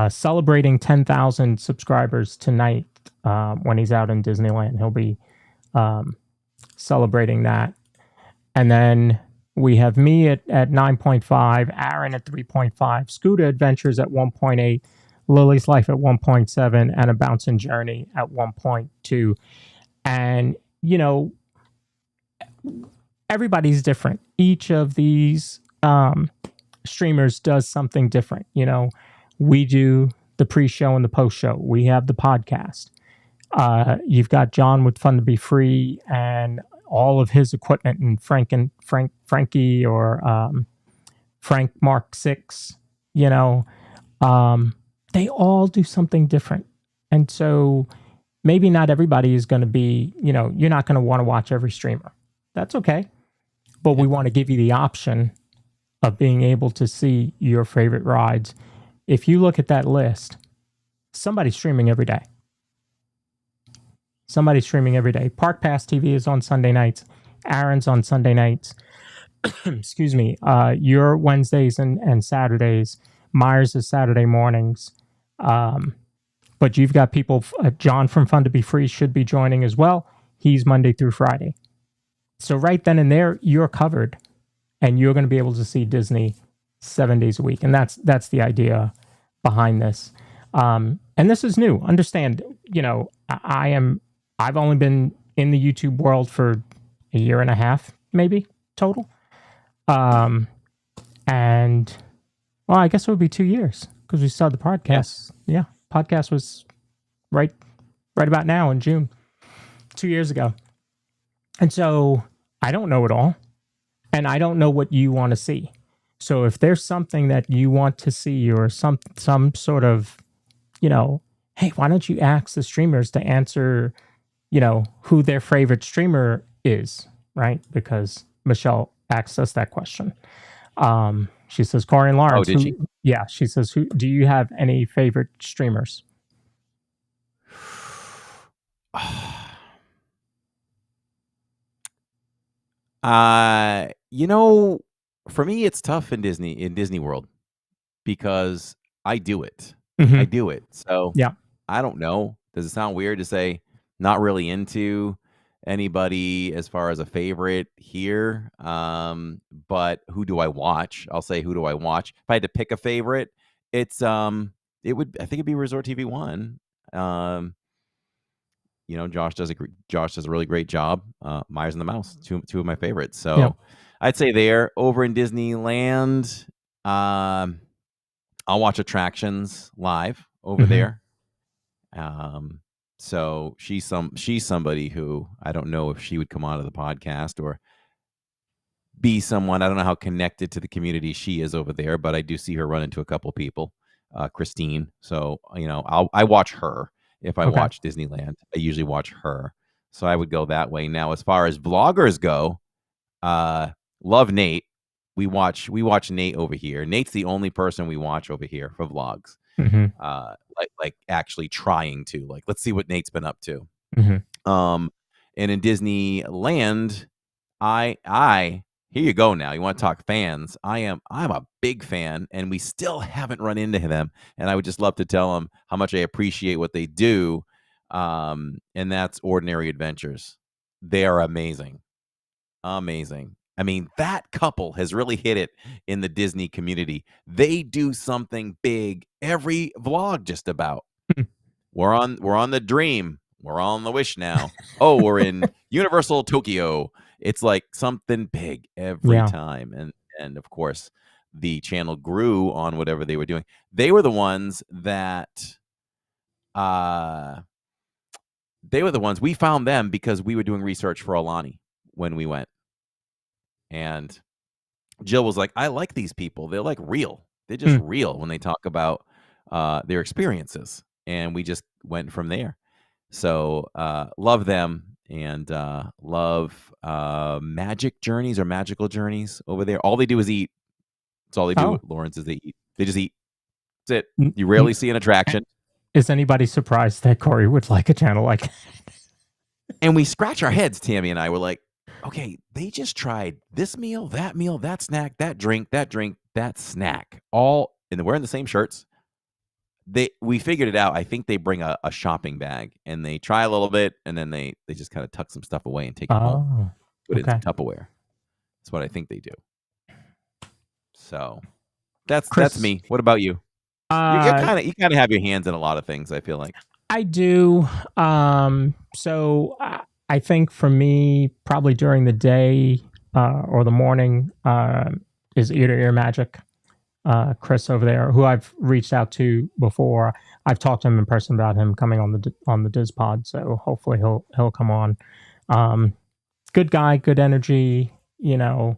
celebrating 10,000 subscribers tonight when he's out in Disneyland. He'll be celebrating that. And then we have me at 9.5, Aaron at 3.5, Scooter Adventures at 1.8, Lily's Life at 1.7, and A Bouncing Journey at 1.2. And, everybody's different. Each of these streamers does something different. We do the pre-show and the post-show. We have the podcast. You've got John with Fun to Be Free and all of his equipment, and Frankie or Frank Mark 6. They all do something different. And so maybe not everybody is going to be, you're not going to want to watch every streamer. That's okay. But we want to give you the option of being able to see your favorite rides. If you look at that list, somebody's streaming every day. Somebody's streaming every day. Park Pass TV is on Sunday nights. Aaron's on Sunday nights. Excuse me. Your Wednesdays and Saturdays. Myers is Saturday mornings. But you've got people. John from Fun to Be Free should be joining as well. He's Monday through Friday. So right then and there, you're covered, and you're going to be able to see Disney 7 days a week. And that's the idea behind this. And this is new. Understand, I've only been in the YouTube world for a year and a half, maybe total. And well, I guess it would be 2 years because we started the podcast. Yeah, podcast was right about now in June, 2 years ago. And so I don't know it all, and I don't know what you want to see. So if there's something that you want to see, or some sort of, hey, why don't you ask the streamers to answer, who their favorite streamer is, right? Because Michelle asked us that question. She says, Corey and Lawrence. Oh, did she? Yeah, she says, do you have any favorite streamers? For me, it's tough in Disney World because I do it. Mhm. I do it. So Yeah. I don't know. Does it sound weird to say not really into anybody as far as a favorite here? But who do I watch? I'll say, who do I watch? If I had to pick a favorite, it's I think it'd be Resort TV 1. Josh does a really great job. Myers and the Mouse, two of my favorites. So Yep. I'd say there. Over in Disneyland, I'll watch Attractions live over there. So she's somebody who I don't know if she would come onto the podcast or be someone. I don't know how connected to the community she is over there, but I do see her run into a couple people, Christine. So I watch her. If I watch Disneyland, I usually watch her. So I would go that way. Now, as far as vloggers go, love Nate. We watch Nate over here. Nate's the only person we watch over here for vlogs. Like actually trying to let's see what Nate's been up to. And in Disneyland, I here you go. Now you want to talk fans. I'm a big fan, and we still haven't run into them. And I would just love to tell them how much I appreciate what they do. And that's Ordinary Adventures. They are amazing. Amazing. I mean, that couple has really hit it in the Disney community. They do something big every vlog just about. We're on the Dream. We're on the Wish now. Oh, we're in Universal Tokyo. It's like something big every time. And of course, the channel grew on whatever they were doing. They were the ones that we found them because we were doing research for Alani when we went. And Jill was like, I like these people. They're like real. They're just real when they talk about their experiences. And we just went from there. So love them and love Magic Journeys or Magical Journeys over there. All they do is eat. That's all they do at Lawrence is they eat. They just eat. That's it. You rarely see an attraction. Is anybody surprised that Corey would like a channel like that? And we scratch our heads, Tammy and I were like, okay, they just tried this meal, that snack, that drink, that snack. All, and we're in the same shirts. We figured it out. I think they bring a shopping bag and they try a little bit and then they just kind of tuck some stuff away and take it home. Put it in Tupperware. That's what I think they do. So that's me. What about you? You kind of have your hands in a lot of things, I feel like. I do. So I think for me, probably during the day or the morning is Ear to Ear Magic. Chris over there, who I've reached out to before. I've talked to him in person about him coming on the DIZPod, so hopefully he'll come on. Good guy, good energy, yeah,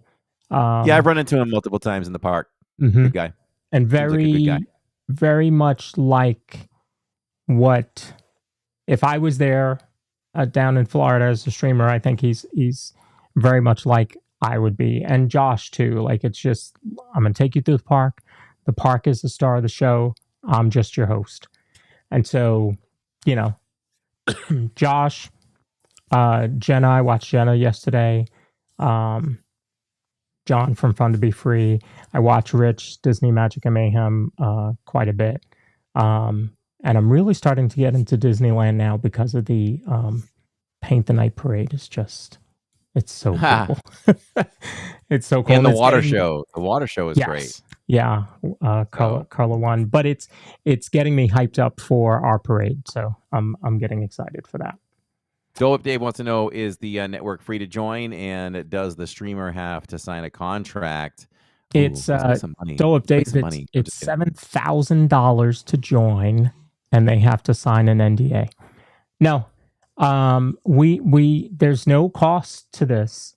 I've run into him multiple times in the park. Good guy. And very much like what if I was there down in Florida as a streamer. I think he's very much like I would be, and Josh too. Like, it's just, I'm gonna take you through the park. The park is the star of the show. I'm just your host. And so, Josh, Jenna, I watched Jenna yesterday. John from Fun to Be Free. I watch Rich, Disney Magic and Mayhem quite a bit. And I'm really starting to get into Disneyland now because of the Paint the Night Parade. It's so cool. It's so cool. And the water show. The water show is great. Yeah. Carla won. But it's getting me hyped up for our parade. So I'm getting excited for that. Dole Whip Dave wants to know, is the network free to join? And does the streamer have to sign a contract? It's Dole Whip Dave, it's $7,000 to join, and they have to sign an NDA. No. There's no cost to this.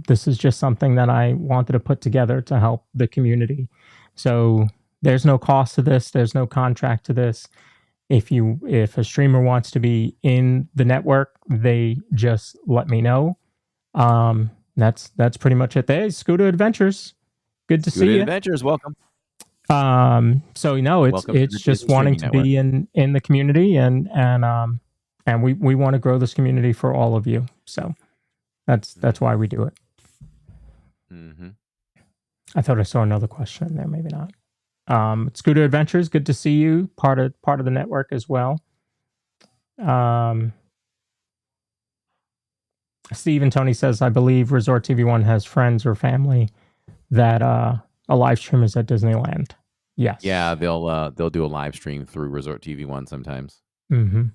This is just something that I wanted to put together to help the community. So there's no cost to this. There's no contract to this. If a streamer wants to be in the network, they just let me know. That's pretty much it. Hey, Scooter Adventures. Good to see you. Adventures, welcome. So it's just wanting to be in the community and we want to grow this community for all of you. So that's why we do it. Mm-hmm. I thought I saw another question in there. Maybe not. Scooter Adventures, good to see you. Part of the network as well. Steve and Tony says, I believe Resort TV 1 has friends or family that a live stream is at Disneyland. Yes. Yeah, they'll do a live stream through Resort TV One sometimes. Mm-hmm.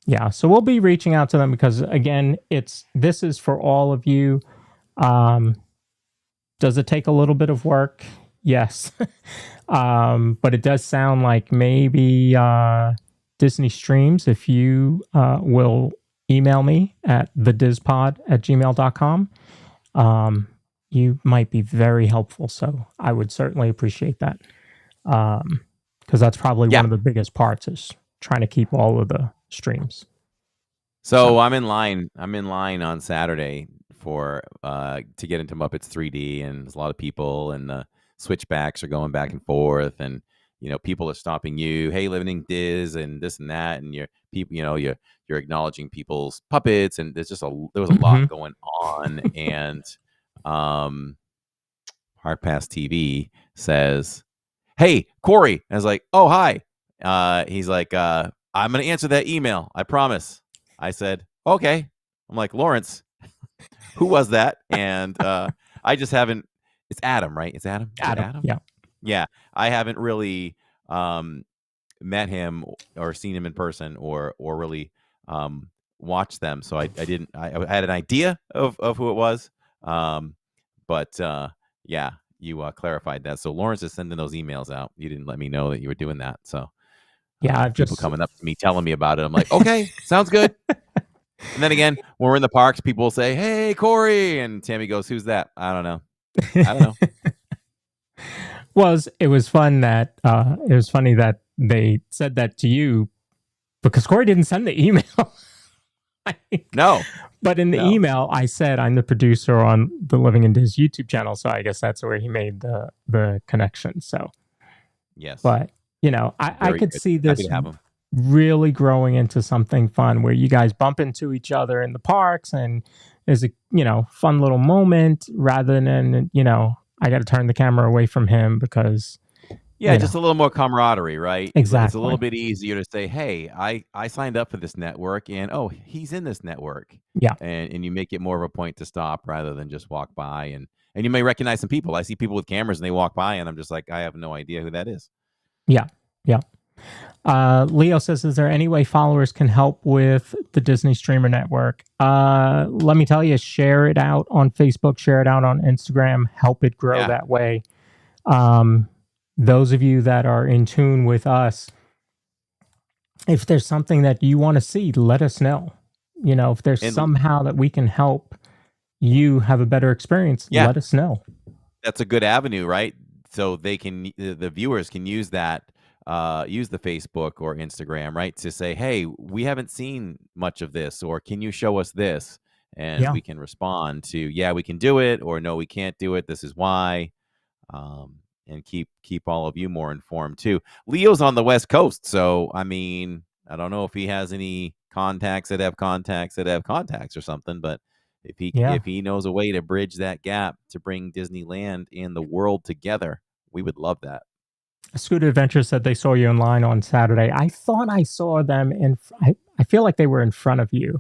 Yeah, so we'll be reaching out to them because again, this is for all of you. Does it take a little bit of work? Yes. But it does sound like maybe Disney Streams, if you will email me at thedizpod@gmail.com, you might be very helpful. So I would certainly appreciate that. Because that's probably Yeah. one of the biggest parts is trying to keep all of the streams. So I'm in line. I'm in line on Saturday for to get into Muppets 3D, and there's a lot of people, and the switchbacks are going back and forth, and people are stopping you. Hey, living Diz, and this and that, and your people. You're acknowledging people's puppets, and there was a lot going on, and Hard Pass TV says, "Hey, Corey." I was like, "Oh, hi." He's like, "I'm gonna answer that email. I promise." I said, "Okay." I'm like, "Lawrence, who was that?" And I just haven't. It's Adam, right? It's Adam. Is it Adam. Yeah. Yeah. I haven't really met him or seen him in person or really watched them. So I didn't. I had an idea of who it was. But yeah, you clarified that. So Lawrence is sending those emails out. You didn't let me know that you were doing that. So Yeah, I've people just coming up to me telling me about it. I'm like, okay, sounds good. And then again, when we're in the parks, people will say, "Hey, Corey," and Tammy goes, "Who's that?" I don't know. It was fun that it was funny that they said that to you because Corey didn't send the email. No. But in the email, I said I'm the producer on the Living in Diz YouTube channel, so I guess that's where he made the connection. So yes, but I could good. see this Happy to have him. really growing into something fun where you guys bump into each other in the parks and there's a fun little moment rather than I got to turn the camera away from him because just a little more camaraderie, right? Exactly. It's a little bit easier to say, "Hey, I signed up for this network, and oh, he's in this network." Yeah, and you make it more of a point to stop rather than just walk by, and you may recognize some people. I see people with cameras and they walk by, and I'm just like, I have no idea who that is. Yeah. Leo says, is there any way followers can help with the Disney Streamer Network? Let me tell you, share it out on Facebook, share it out on Instagram, help it grow that way. Those of you that are in tune with us, if there's something that you want to see, let us know. If there's somehow that we can help you have a better experience, let us know. That's a good avenue, right? So the viewers can use that. Use the Facebook or Instagram, right, to say, "Hey, we haven't seen much of this," or "Can you show us this?" And we can respond to, "Yeah, we can do it," or "No, we can't do it. This is why." And keep all of you more informed too. Leo's on the West Coast, so I mean, I don't know if he has any contacts that have contacts or something, but if he knows a way to bridge that gap to bring Disneyland and the world together, we would love that. Scooter Adventure said they saw you in line on Saturday. I thought I saw them I feel like they were in front of you.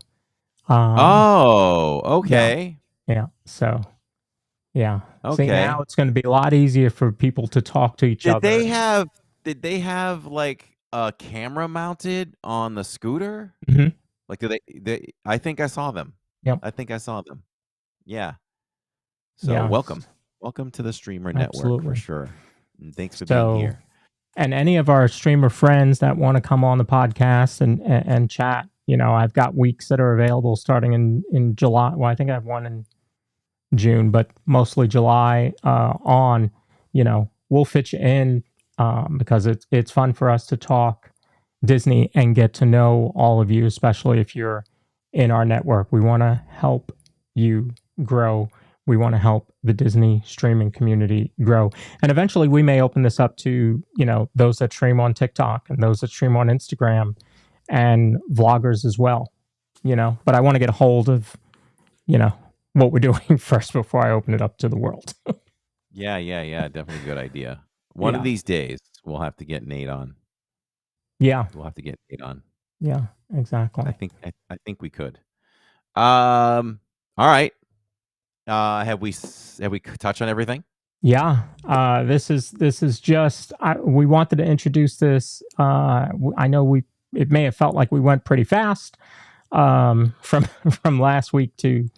Oh, okay. Yeah. So, yeah. Okay. See, now it's going to be a lot easier for people to talk to each other. Did they have like a camera mounted on the scooter? Mm-hmm. Like, I think I saw them. Yep. I think I saw them. Yeah. So welcome to the Streamer Network for sure. And thanks for being here. And any of our streamer friends that want to come on the podcast and chat, I've got weeks that are available starting in July. Well, I think I have one in June, but mostly July on. We'll fit you in because it's fun for us to talk Disney and get to know all of you, especially if you're in our network. We want to help you grow. We want to help the Disney streaming community grow. And eventually we may open this up to, those that stream on TikTok and those that stream on Instagram and vloggers as well, but I want to get a hold of, what we're doing first before I open it up to the world. Yeah. Definitely a good idea. One of these days we'll have to get Nate on. Yeah. We'll have to get Nate on. Yeah, exactly. I think we could. All right. Have we touched on everything? Yeah, this is just we wanted to introduce this. I know it may have felt like we went pretty fast from from last week to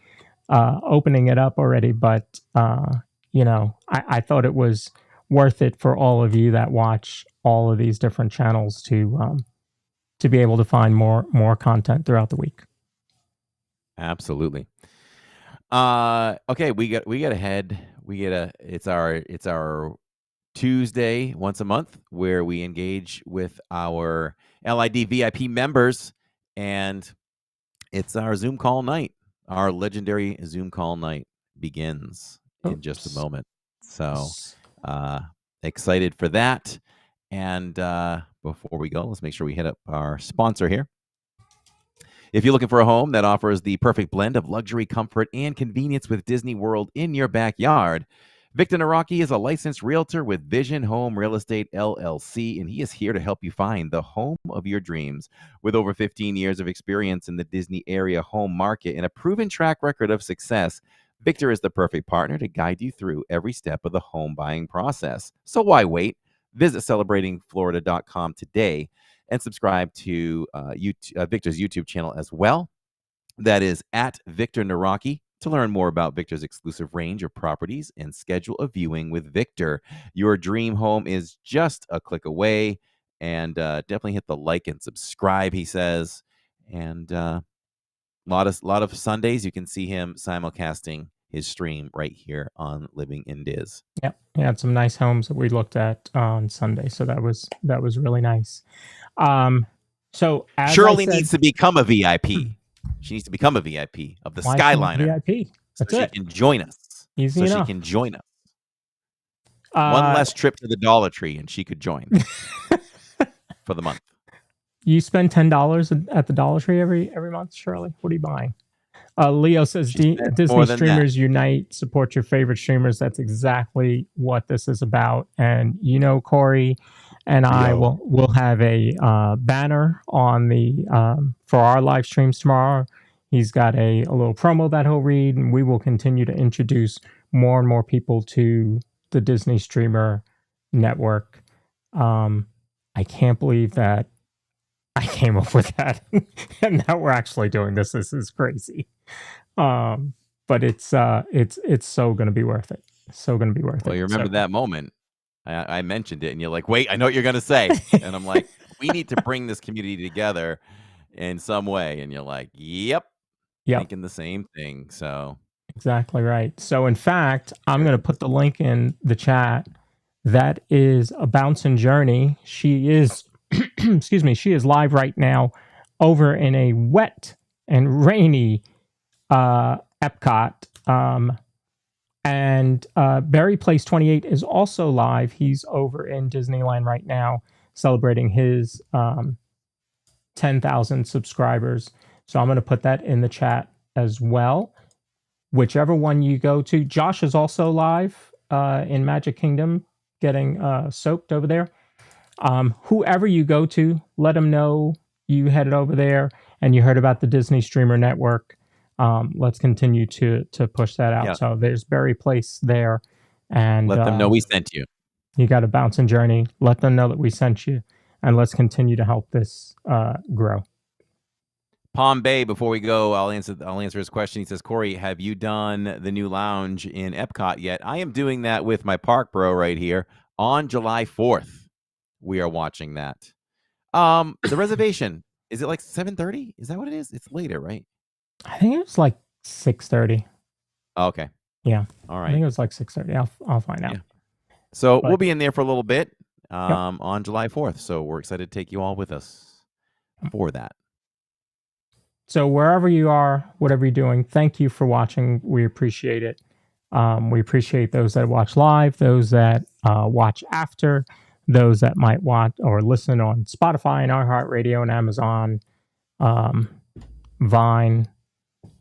opening it up already, but I thought it was worth it for all of you that watch all of these different channels to be able to find more content throughout the week. Absolutely. Okay, we get ahead. It's our Tuesday once a month where we engage with our LID VIP members, and it's our Zoom call night. Our legendary Zoom call night begins in just a moment. So excited for that. And before we go, let's make sure we hit up our sponsor here. If you're looking for a home that offers the perfect blend of luxury, comfort, and convenience with Disney World in your backyard, Victor Naraki is a licensed realtor with Vision Home Real Estate LLC, and he is here to help you find the home of your dreams. With over 15 years of experience in the Disney area home market and a proven track record of success, Victor is the perfect partner to guide you through every step of the home buying process. So why wait? Visit celebratingflorida.com today and subscribe to Victor's YouTube channel as well. That is at Victor Naraki to learn more about Victor's exclusive range of properties and schedule a viewing with Victor. Your dream home is just a click away, and definitely hit the like and subscribe, he says. And a lot of Sundays you can see him simulcasting his stream right here on Living in Diz. Yep, he had some nice homes that we looked at on Sunday, so that was really nice. So as Shirley needs to become a VIP. She needs to become a VIP of the Skyliner. VIP. That's so it. She can join us. Easy enough. She can join us. One less trip to the Dollar Tree, and she could join for the month. You spend $10 at the Dollar Tree every month, Shirley. What are you buying? Leo says Disney streamers unite, support your favorite streamers. That's exactly what this is about. And Corey and I will have a banner on the for our live streams tomorrow. He's got a little promo that he'll read, and we will continue to introduce more and more people to the Disney Streamer Network. I can't believe that I came up with that, and that we're actually doing this. This is crazy. But it's so going to be worth it. So going to be worth it. Well, you remember that moment. I mentioned it, and you're like, wait, I know what you're going to say. And I'm like, we need to bring this community together in some way. And you're like, yep. Thinking the same thing. So exactly right. So in fact, I'm going to put the link in the chat. That is a Bouncing Journey. She is, excuse me, she is live right now over in a wet and rainy Epcot. And Barry Place 28 is also live. He's over in Disneyland right now celebrating his 10,000 subscribers. So I'm going to put that in the chat as well. Whichever one you go to. Josh is also live in Magic Kingdom getting soaked over there. Whoever you go to, let them know you headed over there and you heard about the Disney Streamer Network. Let's continue to push that out. Yeah. So there's Barry Place there. And let them know we sent you. You got a Bouncing Journey. Let them know that we sent you. And let's continue to help this grow. Palm Bay, before we go, I'll answer his question. He says, Corey, have you done the new lounge in Epcot yet? I am doing that with my park bro right here on July 4th. We are watching that. The reservation, is it like 7:30? Is that what it is? It's later, right? I think it was like 6:30. Oh, okay. Yeah. All right. I think it was like 6:30. I'll find out. Yeah. So we'll be in there for a little bit on July 4th. So we're excited to take you all with us for that. So wherever you are, whatever you're doing, thank you for watching. We appreciate it. We appreciate those that watch live, those that watch after, those that might watch or listen on Spotify and iHeartRadio and Amazon, Vine.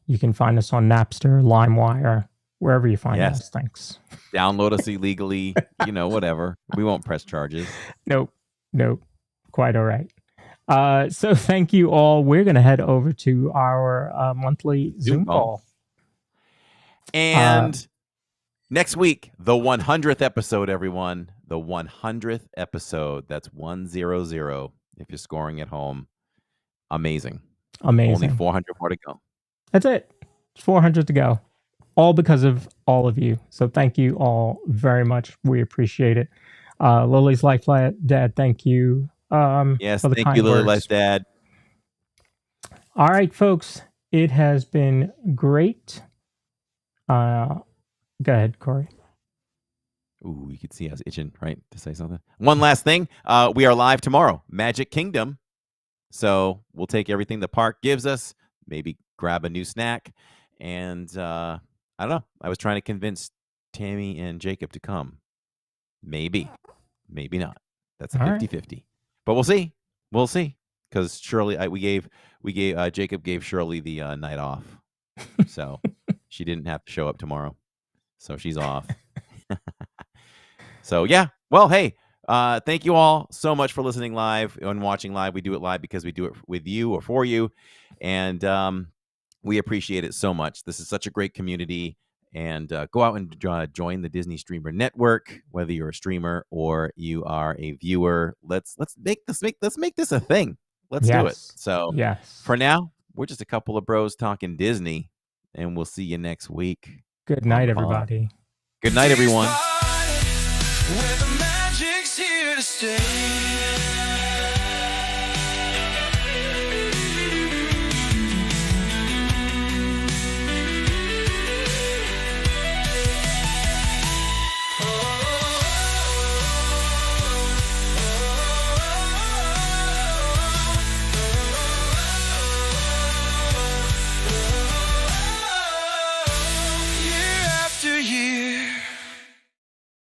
You can find us on Napster, LimeWire, wherever you find us. Thanks. Download us illegally, whatever. We won't press charges. Nope. Quite all right. So thank you all. We're going to head over to our monthly Zoom call. And Next week, the 100th episode, everyone. The 100th episode. That's 100 if you're scoring at home. Amazing. Amazing. Only 400 more to go. That's it. 400 to go. All because of all of you. So thank you all very much. We appreciate it. Lily's Life Dad, thank you. Yes, for the thank kind you, Lily words. Life Dad. All right, folks. It has been great. Go ahead, Corey. Ooh, you can see us itching, right, to say something. One last thing. We are live tomorrow. Magic Kingdom. So we'll take everything the park gives us, maybe grab a new snack. And I don't know. I was trying to convince Tammy and Jacob to come. Maybe. Maybe not. That's a 50-50. But we'll see. We'll see. Because Shirley, Jacob gave Shirley the night off. So she didn't have to show up tomorrow. So she's off. So, yeah. Well, hey, thank you all so much for listening live and watching live. We do it live because we do it with you or for you. And we appreciate it so much. This is such a great community. And go out and join the Disney Streamer Network, whether you're a streamer or you are a viewer. Let's make this a thing. Let's do it. So for now, we're just a couple of bros talking Disney, and we'll see you next week. Good night, everybody. Good night, everyone. Where the magic's here to stay.